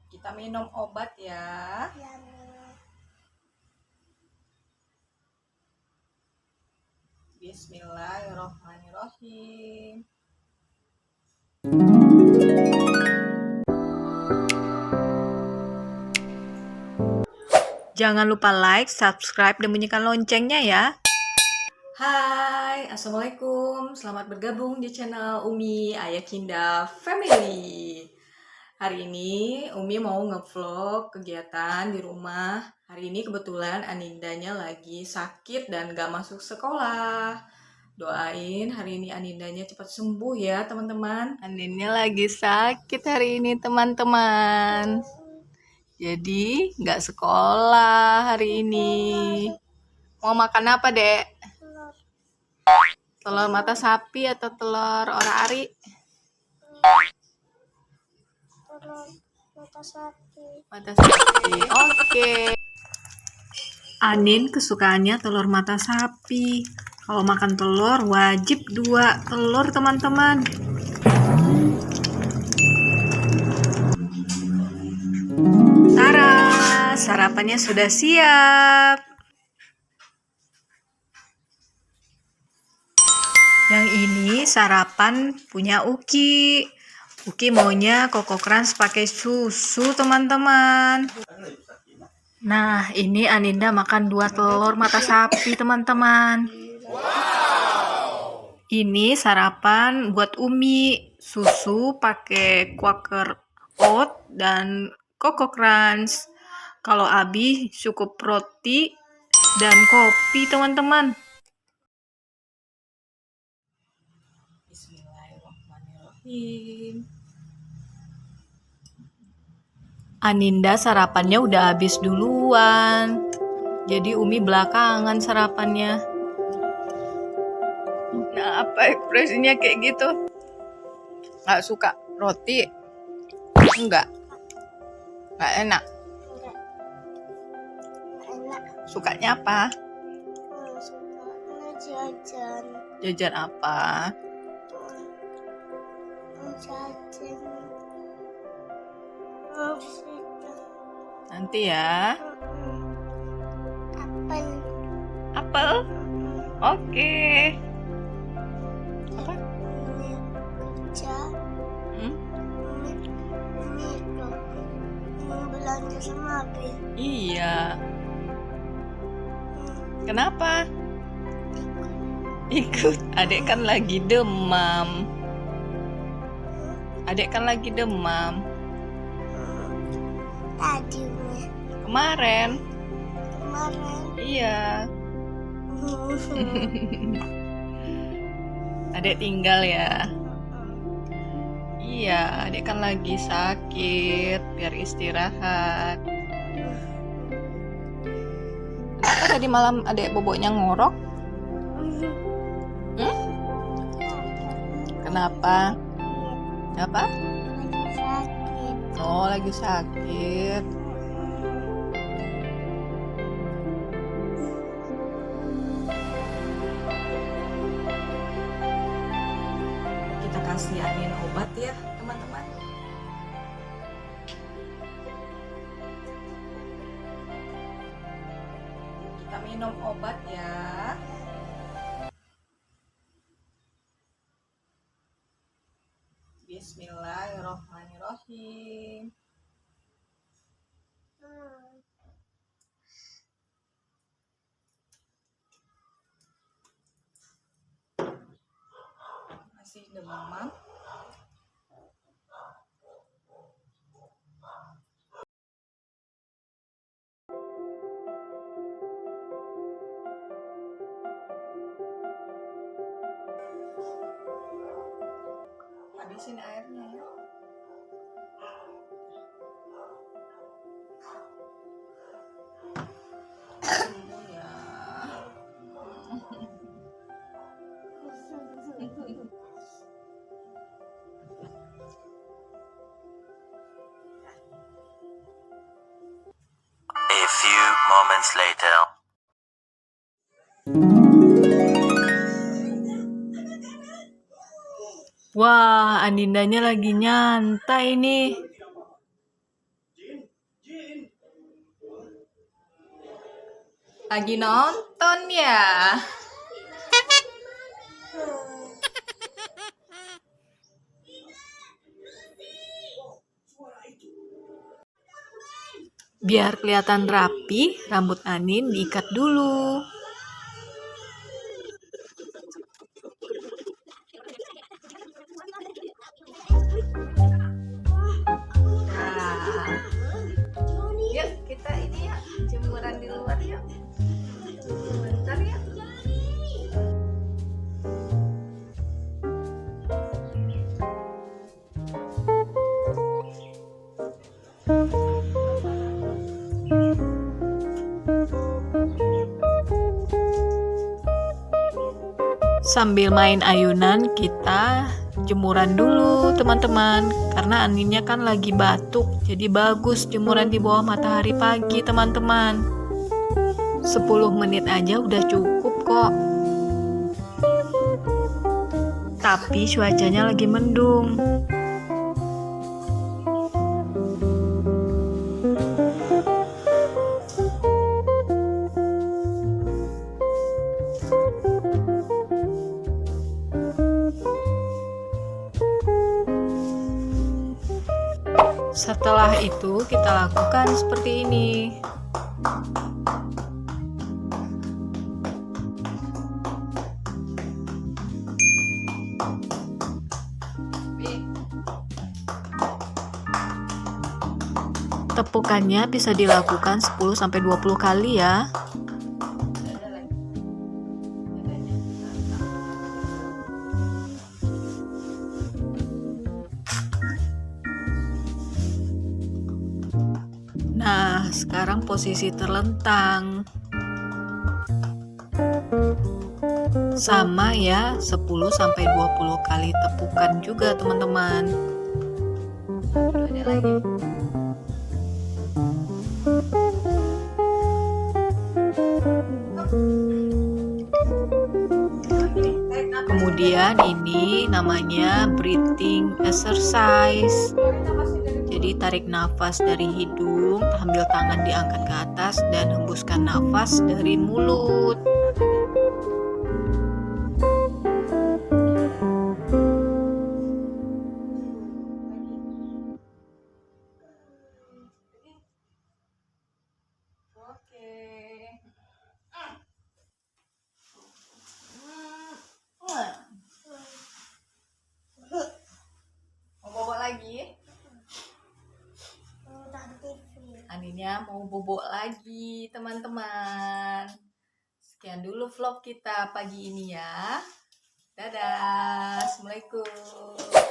Kita minum obat ya. Bismillahirrohmanirrohim. Jangan lupa like, subscribe, dan bunyikan loncengnya ya. Hai, assalamualaikum. Selamat bergabung di channel Umi Ayakinda Family. Hari ini Umi mau ngevlog kegiatan di rumah. Hari ini kebetulan Anindanya lagi sakit dan gak masuk sekolah. Doain hari ini Anindanya cepat sembuh ya teman-teman. Anindnya lagi sakit hari ini teman-teman. Jadi nggak sekolah hari ini. Mau makan apa, Dek? Telur mata sapi atau telur ora-ari? Telur mata sapi. Mata sapi. Oke. Anin kesukaannya telur mata sapi. Kalau makan telur wajib 2 telur, teman-teman. Sarapannya sudah siap. Yang ini sarapan punya Uki. Uki maunya Koko Crunch pakai susu, teman-teman. Nah, ini Aninda makan 2 telur mata sapi, teman-teman. Ini sarapan buat Umi. Susu pakai Quaker Oat dan Koko Crunch. Kalau Abi cukup roti dan kopi, teman-teman. Bismillahirrahmanirrahim. Aninda sarapannya udah habis duluan. Jadi Umi belakangan sarapannya. Nah, apa ekspresinya kayak gitu? Nggak suka roti? Enggak. Nggak enak. Enak. Sukanya apa? Sukanya jajan. Jajan apa? Jajan. Nanti ya. Apel. Apel? Oke. Apa? Ini kerja. Ini itu. Mau belanja sama Abi. Iya. Kenapa? Ikut. Adek kan lagi demam. Adek kan lagi demam. Tadi Kemarin. Iya. Adek tinggal ya. Iya, adek kan lagi sakit, biar istirahat. Kenapa tadi malam adek boboknya ngorok? Kenapa? Kenapa? Lagi sakit. Oh, lagi sakit. Kita kasih Anin obat ya, teman-teman. Kita minum obat ya. Bismillahirrohmanirrohim. Masih demam. Habisin airnya ya. Sembuh ya. A few moments later. Wah, Anindanya lagi nyantai nih. Lagi nonton ya? Biar kelihatan rapi, rambut Anin diikat dulu. Nah, yuk kita ini ya, jemuran di luar yuk. Bentar ya. Sambil main ayunan, kita jemuran dulu teman-teman, karena Aninnya kan lagi batuk, jadi bagus jemuran di bawah matahari pagi teman-teman. 10 menit aja udah cukup kok. Tapi cuacanya lagi mendung. Setelah itu kita lakukan seperti ini. Tepukannya bisa dilakukan 10-20 kali ya. Nah, sekarang posisi terlentang. Sama ya, 10-20 kali tepukan juga, teman-teman. Ada lagi. Kemudian ini namanya breathing exercise. Jadi tarik nafas dari hidung, ambil tangan diangkat ke atas dan hembuskan nafas dari mulut. Mau bobo lagi? Aninnya mau bobo lagi, teman-teman. Sekian dulu vlog kita pagi ini ya. Dadah, assalamualaikum.